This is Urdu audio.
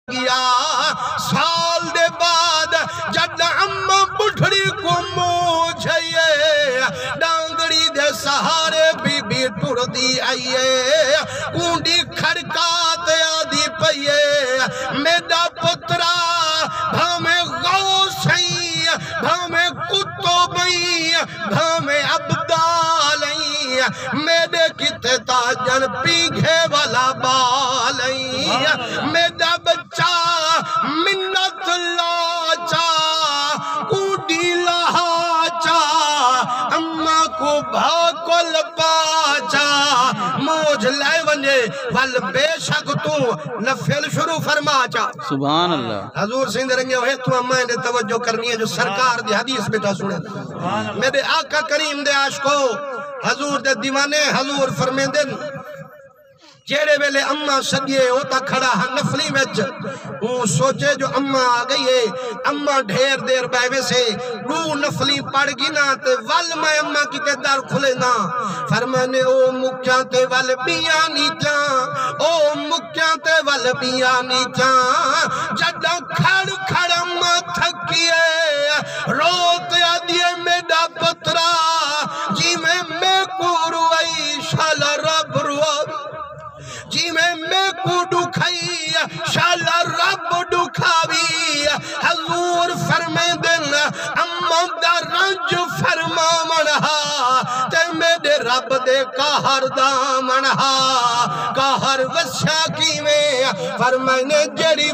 گیا سال دے بعد جد اماں بڑھڑی کو موجھئے ڈانگڑی دے سہارے بی بی ٹر دی آئیے کونڈی کھڑکات آدھی پئیے میڈا پترا بھامے غوثیں بھامے کتبیں بھامے عبدالیں میڈے کتے تاجن پیگھے والا بالیں میڈا بچہ منت لاچا کوڈی لہاچا اماں کو بھاکل پاچا موج لائے ونجے وال بے شک تو نفل شروع فرما چا سبحان اللہ حضور سندھ رنگے ہوئے تو اماں نے توجہ کرنی ہے جو سرکار دی حدیث بیٹا سنے میرے آقا کریم دے عاشقو حضور دے دیوانے حضور فرمین دن جیڑے ویلے اماں سدیے ہوتا کھڑا ہاں نفلی وچ وہ سوچے جو اماں آگئی ہے اماں ڈھیر دیر بائیوے سے رو نفلی پڑ گی نا تے وال میں اماں کی تے در کھلے نا فرمانے او مکیاں تے وال بیانی جان او مکیاں تے وال بیانی جان جدہ کھڑ کھڑ اماں تھکیے روتے آدھیے میڈا پترا جی میں کو روئی شالا رب روئی جی میں کو ڈکھائی شالا رب ڈکھاوی حضور فرمے دن اماں دا رنج فرما منہا تے میرے رب دے کہر دا منہا کہر وسیا کی میں فرمائنے جڑی